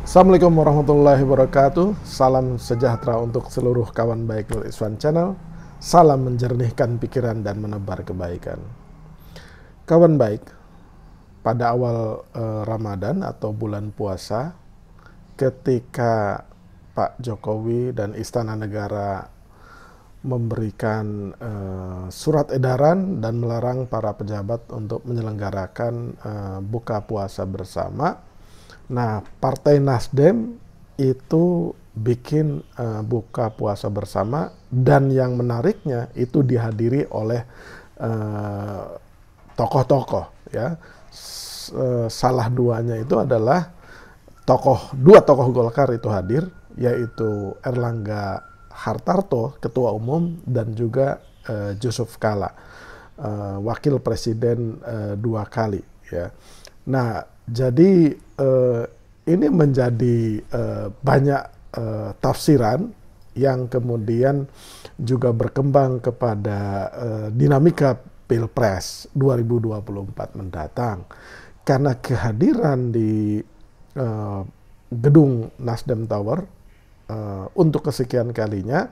Assalamualaikum warahmatullahi wabarakatuh. Salam sejahtera untuk seluruh kawan baik Nur Iswan Channel. Salam menjernihkan pikiran dan menebar kebaikan. Kawan baik, pada awal Ramadan atau bulan puasa, ketika Pak Jokowi dan Istana Negara memberikan surat edaran dan melarang para pejabat untuk menyelenggarakan buka puasa bersama. Nah, Partai Nasdem itu bikin buka puasa bersama, dan yang menariknya itu dihadiri oleh tokoh-tokoh, ya. Salah duanya itu adalah dua tokoh Golkar itu hadir, yaitu Erlangga Hartarto, Ketua Umum, dan juga Yusuf Kalla, Wakil Presiden 2 kali, ya. Nah, jadi ini menjadi banyak tafsiran yang kemudian juga berkembang kepada dinamika Pilpres 2024 mendatang. Karena kehadiran di gedung Nasdem Tower untuk kesekian kalinya,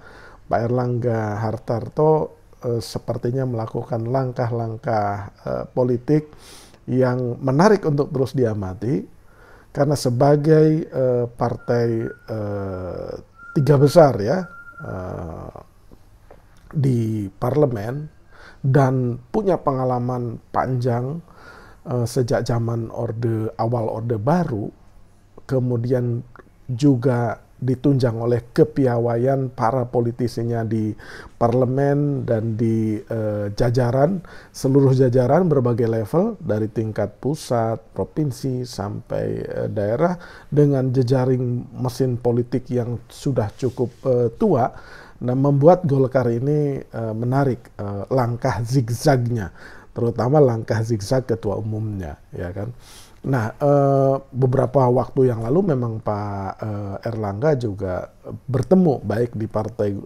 Pak Erlangga Hartarto sepertinya melakukan langkah-langkah politik yang menarik untuk terus diamati, karena sebagai partai tiga besar, ya, di parlemen, dan punya pengalaman panjang sejak zaman awal Orde Baru, kemudian juga ditunjang oleh kepiawaian para politisinya di parlemen dan di seluruh jajaran berbagai level, dari tingkat pusat, provinsi, sampai daerah, dengan jejaring mesin politik yang sudah cukup tua. Nah, membuat Golkar ini menarik langkah zigzagnya, terutama langkah zigzag ketua umumnya, ya kan. Nah, beberapa waktu yang lalu memang Pak Erlangga juga bertemu baik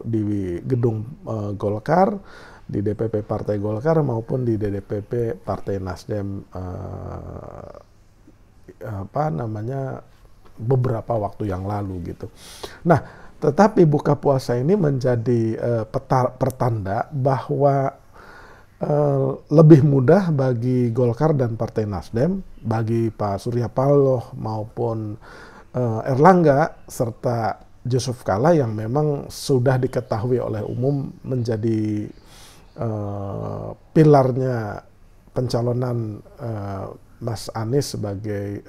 di gedung Golkar, di DPP Partai Golkar, maupun di DPP Partai Nasdem beberapa waktu yang lalu, gitu. Nah, tetapi buka puasa ini menjadi pertanda bahwa lebih mudah bagi Golkar dan Partai Nasdem, bagi Pak Surya Paloh maupun Erlangga serta Yusuf Kalla, yang memang sudah diketahui oleh umum menjadi pilarnya pencalonan Mas Anies sebagai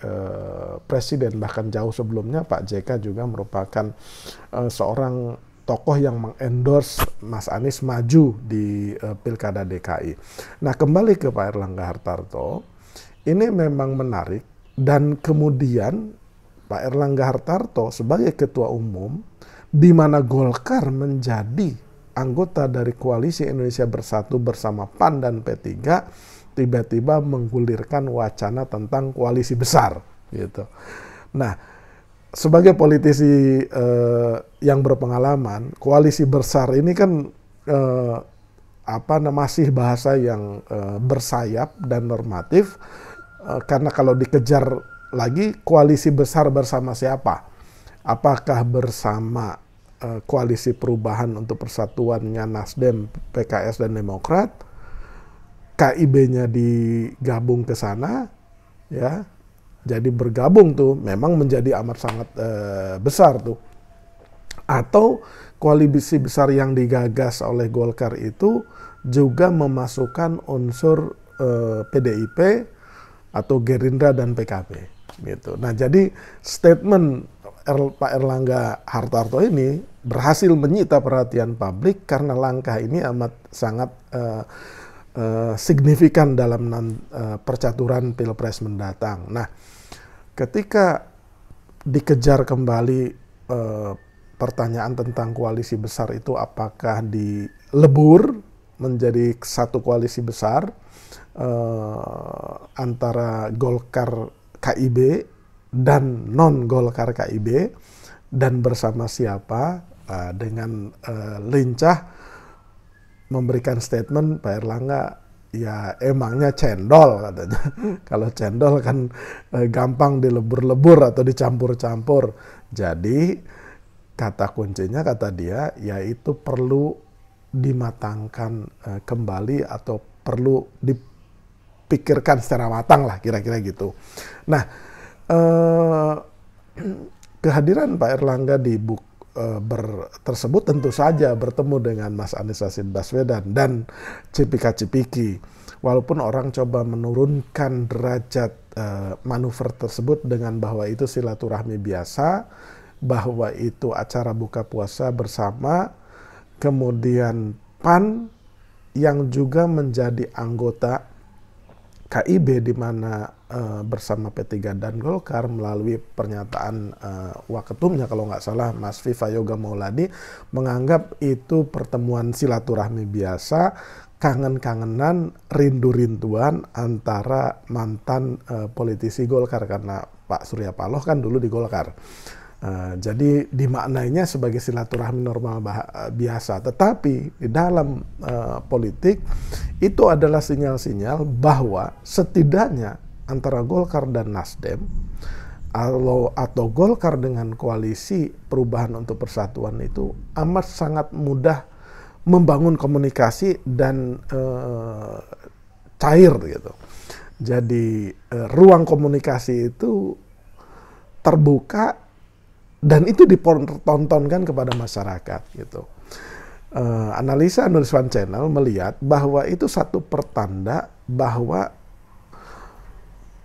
presiden. Bahkan jauh sebelumnya Pak JK juga merupakan seorang tokoh yang mengendorse Mas Anies maju di Pilkada DKI. Nah, kembali ke Pak Erlangga Hartarto, ini memang menarik, dan kemudian Pak Erlangga Hartarto sebagai Ketua Umum, di mana Golkar menjadi anggota dari Koalisi Indonesia Bersatu bersama PAN dan P3, tiba-tiba menggulirkan wacana tentang koalisi besar, gitu. Nah, sebagai politisi yang berpengalaman, koalisi besar ini kan masih bahasa yang bersayap dan normatif, karena kalau dikejar lagi, koalisi besar bersama siapa? Apakah bersama koalisi perubahan untuk persatuannya Nasdem, PKS, dan Demokrat? KIB-nya digabung ke sana, ya. Jadi bergabung tuh memang menjadi amat sangat besar tuh. Atau koalisi besar yang digagas oleh Golkar itu juga memasukkan unsur PDIP atau Gerindra dan PKB, gitu. Nah, jadi statement Pak Erlangga Hartarto ini berhasil menyita perhatian publik karena langkah ini amat sangat signifikan dalam percaturan Pilpres mendatang. Nah, ketika dikejar kembali pertanyaan tentang koalisi besar itu, apakah dilebur menjadi satu koalisi besar antara Golkar KIB dan non-Golkar KIB, dan bersama siapa, dengan lincah memberikan statement Pak Erlangga ya emangnya cendol katanya. Kalau cendol kan gampang dilebur-lebur atau dicampur-campur. Jadi kata kuncinya kata dia yaitu perlu dimatangkan kembali atau perlu dipikirkan secara matang lah kira-kira gitu. Nah, kehadiran Pak Erlangga di tersebut tentu saja bertemu dengan Mas Anies Rashid Baswedan dan Cipika-Cipiki. Walaupun orang coba menurunkan derajat manuver tersebut dengan bahwa itu silaturahmi biasa, bahwa itu acara buka puasa bersama, kemudian PAN yang juga menjadi anggota KIB di mana bersama P3 dan Golkar melalui pernyataan waketumnya kalau nggak salah Mas Viva Yoga Mauladi menganggap itu pertemuan silaturahmi biasa, kangen-kangenan, rindu-rinduan antara mantan politisi Golkar karena Pak Surya Paloh kan dulu di Golkar. Jadi dimaknainya sebagai silaturahmi normal biasa. Tetapi di dalam politik itu adalah sinyal-sinyal bahwa setidaknya antara Golkar dan Nasdem atau Golkar dengan koalisi Perubahan untuk Persatuan itu amat sangat mudah membangun komunikasi dan cair gitu. Jadi ruang komunikasi itu terbuka dan itu dipertontonkan kepada masyarakat gitu. Analisa Nuriswan Channel melihat bahwa itu satu pertanda bahwa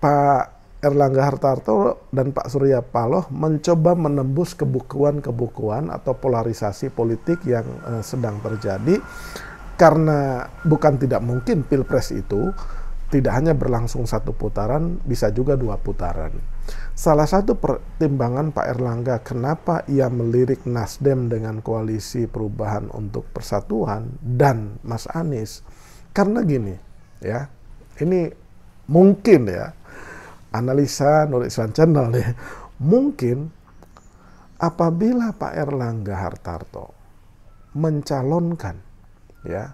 Pak Erlangga Hartarto dan Pak Surya Paloh mencoba menembus kebukuan-kebukuan atau polarisasi politik yang sedang terjadi, karena bukan tidak mungkin Pilpres itu tidak hanya berlangsung satu putaran, bisa juga 2 putaran. Salah satu pertimbangan Pak Erlangga kenapa ia melirik Nasdem dengan koalisi Perubahan untuk Persatuan dan Mas Anies, karena gini ya, ini mungkin ya, analisa Nuriswan Channel nih, mungkin apabila Pak Erlangga Hartarto mencalonkan ya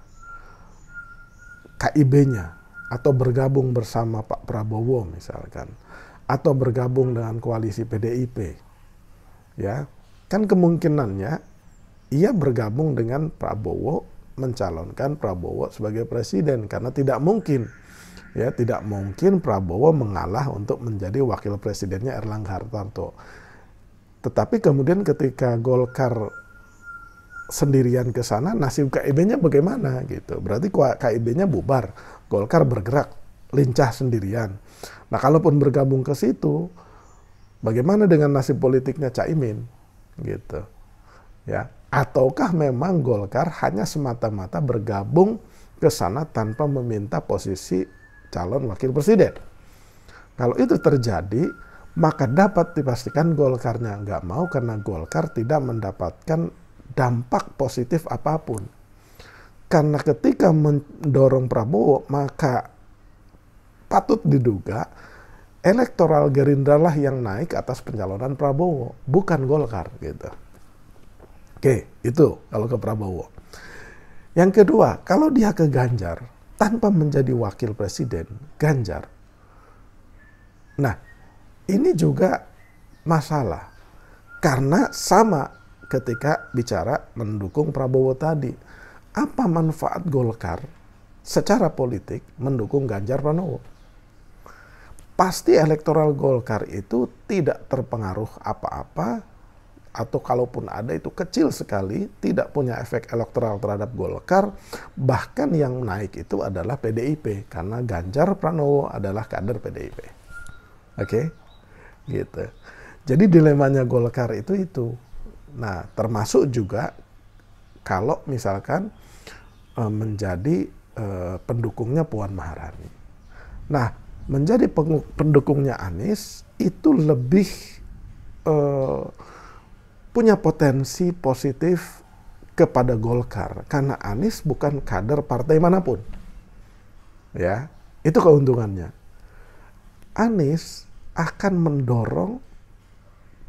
KIB-nya atau bergabung bersama Pak Prabowo misalkan, atau bergabung dengan koalisi PDIP, ya kan kemungkinannya ia bergabung dengan Prabowo, mencalonkan Prabowo sebagai presiden, karena tidak mungkin Prabowo mengalah untuk menjadi wakil presidennya Erlangga Hartarto. Tetapi kemudian ketika Golkar sendirian ke sana, nasib KIB-nya bagaimana gitu? Berarti KIB-nya bubar, Golkar bergerak lincah sendirian. Nah, kalaupun bergabung ke situ, bagaimana dengan nasib politiknya Caimin gitu? Ya, ataukah memang Golkar hanya semata-mata bergabung ke sana tanpa meminta posisi calon wakil presiden? Kalau itu terjadi, maka dapat dipastikan Golkarnya nggak mau, karena Golkar tidak mendapatkan dampak positif apapun. Karena ketika mendorong Prabowo, maka patut diduga elektoral Gerindra lah yang naik atas pencalonan Prabowo, bukan Golkar gitu. Oke, itu kalau ke Prabowo. Yang kedua, kalau dia ke Ganjar tanpa menjadi wakil presiden, Ganjar. Nah, ini juga masalah. Karena sama ketika bicara mendukung Prabowo tadi. Apa manfaat Golkar secara politik mendukung Ganjar Pranowo? Pasti elektoral Golkar itu tidak terpengaruh apa-apa, atau kalaupun ada itu kecil sekali, tidak punya efek elektoral terhadap Golkar. Bahkan yang naik itu adalah PDIP, karena Ganjar Pranowo adalah kader PDIP. Oke? Gitu. Jadi dilemanya Golkar itu. Nah, termasuk juga kalau misalkan menjadi pendukungnya Puan Maharani. Nah, menjadi pendukungnya Anies itu lebih punya potensi positif kepada Golkar, karena Anies bukan kader partai manapun. Ya, itu keuntungannya. Anies akan mendorong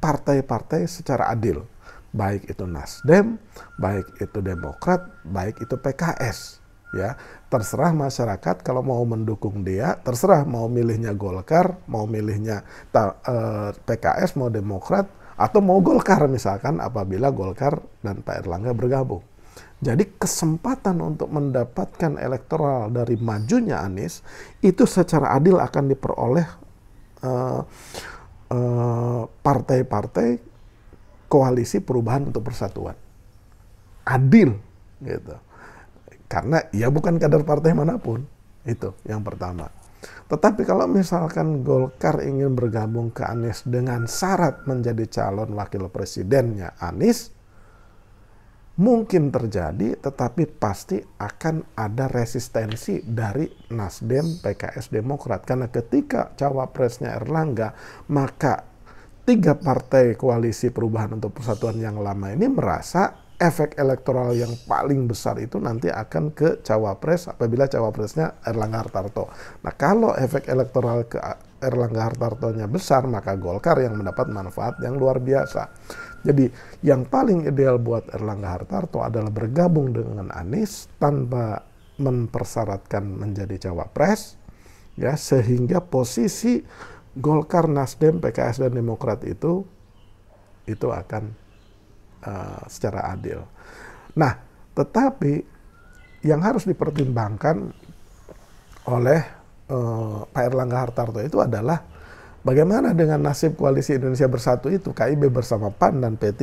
partai-partai secara adil, baik itu Nasdem, baik itu Demokrat, baik itu PKS, ya. Terserah masyarakat kalau mau mendukung dia, terserah mau milihnya Golkar, mau milihnya PKS, mau Demokrat, atau mau Golkar misalkan apabila Golkar dan Pak Erlangga bergabung. Jadi kesempatan untuk mendapatkan elektoral dari majunya Anies itu secara adil akan diperoleh partai-partai koalisi perubahan untuk persatuan. Adil gitu. Karena ya bukan kader partai manapun. Itu yang pertama. Tetapi kalau misalkan Golkar ingin bergabung ke Anies dengan syarat menjadi calon wakil presidennya Anies, mungkin terjadi, tetapi pasti akan ada resistensi dari Nasdem, PKS, Demokrat. Karena ketika cawapresnya Erlangga, maka 3 partai koalisi perubahan untuk persatuan yang lama ini merasa efek elektoral yang paling besar itu nanti akan ke cawapres apabila cawapresnya Erlangga Hartarto. Nah, kalau efek elektoral ke Erlangga Hartartonya besar, maka Golkar yang mendapat manfaat yang luar biasa. Jadi yang paling ideal buat Erlangga Hartarto adalah bergabung dengan Anies tanpa mempersyaratkan menjadi cawapres, ya, sehingga posisi Golkar, Nasdem, PKS dan Demokrat itu akan secara adil. Nah, tetapi yang harus dipertimbangkan oleh Pak Erlangga Hartarto itu adalah bagaimana dengan nasib koalisi Indonesia Bersatu itu, KIB bersama PAN dan P3,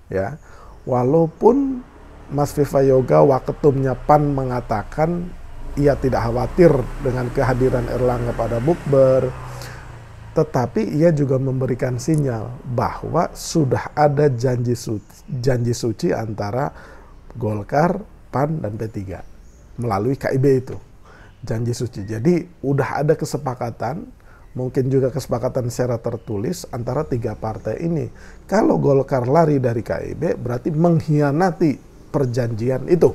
ya. Walaupun Mas Viva Yoga, waketumnya PAN, mengatakan ia tidak khawatir dengan kehadiran Erlangga pada bukber, tetapi ia juga memberikan sinyal bahwa sudah ada janji suci antara Golkar, PAN, dan P3 melalui KIB itu. Janji suci. Jadi udah ada kesepakatan, mungkin juga kesepakatan secara tertulis antara 3 partai ini. Kalau Golkar lari dari KIB berarti mengkhianati perjanjian itu.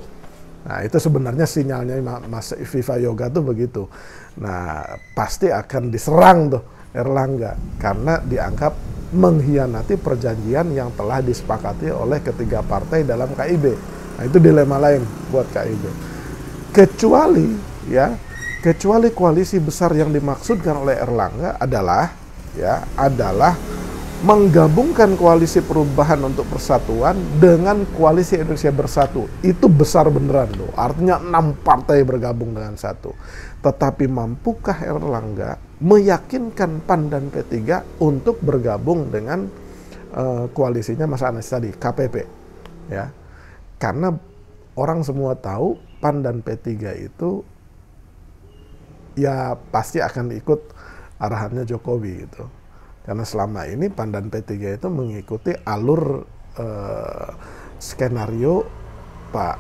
Nah, itu sebenarnya sinyalnya Mas Viva Yoga tuh begitu. Nah, pasti akan diserang tuh Erlangga karena dianggap mengkhianati perjanjian yang telah disepakati oleh ketiga partai dalam KIB. Nah, itu dilema lain buat KIB. Kecuali koalisi besar yang dimaksudkan oleh Erlangga adalah menggabungkan koalisi perubahan untuk persatuan dengan koalisi Indonesia Bersatu. Itu besar beneran loh. Artinya 6 partai bergabung dengan satu. Tetapi mampukah Erlangga meyakinkan PAN dan P3 untuk bergabung dengan koalisinya Mas Anies tadi, KPP, ya? Karena orang semua tahu PAN dan P3 itu ya pasti akan ikut arahannya Jokowi gitu. Karena selama ini PAN dan P3 itu mengikuti alur skenario Pak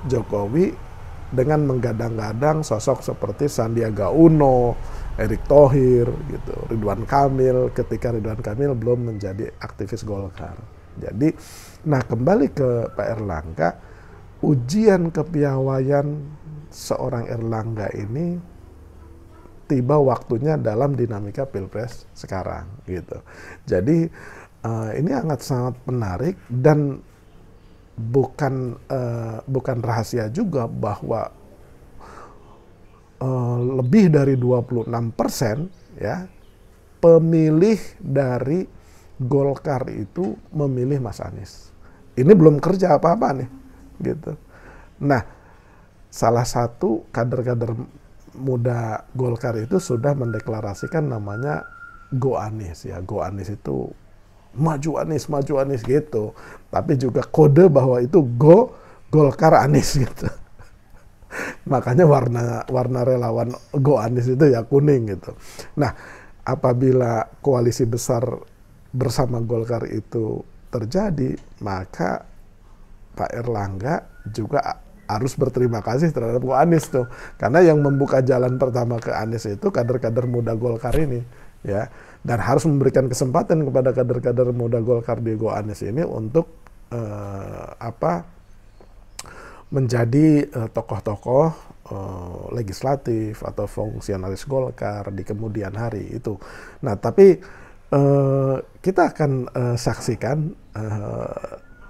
Jokowi dengan menggadang-gadang sosok seperti Sandiaga Uno, Erick Thohir, gitu, Ridwan Kamil, ketika Ridwan Kamil belum menjadi aktivis Golkar. Jadi, nah kembali ke Pak Erlangga, ujian kepiawaian seorang Erlangga ini tiba waktunya dalam dinamika Pilpres sekarang, gitu. Jadi ini sangat menarik dan bukan rahasia juga bahwa lebih dari 26% ya pemilih dari Golkar itu memilih Mas Anies. Ini belum kerja apa-apa nih, gitu. Nah, salah satu kader-kader muda Golkar itu sudah mendeklarasikan namanya Go Anies, ya. Go Anies itu maju Anies gitu. Tapi juga kode bahwa itu Go Golkar Anies gitu. Makanya warna relawan Go Anies itu ya kuning gitu. Nah, apabila koalisi besar bersama Golkar itu terjadi, maka Pak Erlangga juga harus berterima kasih terhadap Go Anies tuh. Karena yang membuka jalan pertama ke Anies itu kader-kader muda Golkar ini, ya. Dan harus memberikan kesempatan kepada kader-kader muda Golkar di Go Anies ini untuk menjadi tokoh-tokoh legislatif atau fungsionalis Golkar di kemudian hari itu. Nah, tapi kita akan saksikan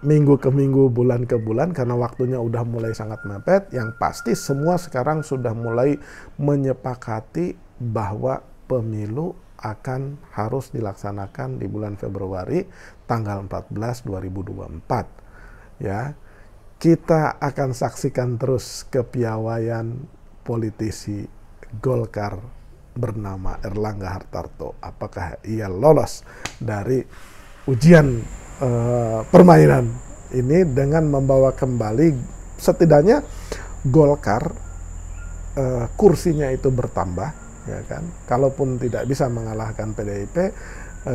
minggu ke minggu, bulan ke bulan, karena waktunya udah mulai sangat mepet. Yang pasti semua sekarang sudah mulai menyepakati bahwa pemilu akan harus dilaksanakan di bulan Februari tanggal 14 2024. Ya. Kita akan saksikan terus kepiawaian politisi Golkar bernama Erlangga Hartarto. Apakah ia lolos dari ujian permainan ini dengan membawa kembali setidaknya Golkar kursinya itu bertambah, ya kan? Kalaupun tidak bisa mengalahkan PDIP,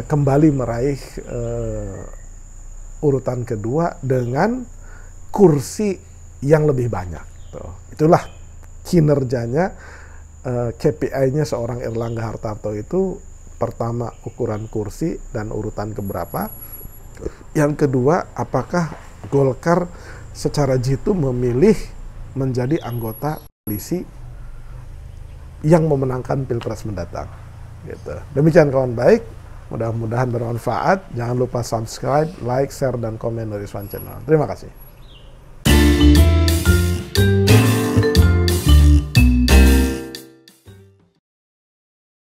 kembali meraih urutan kedua dengan kursi yang lebih banyak. Tuh. Itulah kinerjanya, KPI-nya seorang Erlangga Hartarto itu, pertama ukuran kursi dan urutan keberapa. Yang kedua, apakah Golkar secara jitu memilih menjadi anggota koalisi yang memenangkan Pilpres mendatang. Gitu. Demikian kawan baik, mudah-mudahan bermanfaat. Jangan lupa subscribe, like, share, dan komen dari Swan Channel. Terima kasih.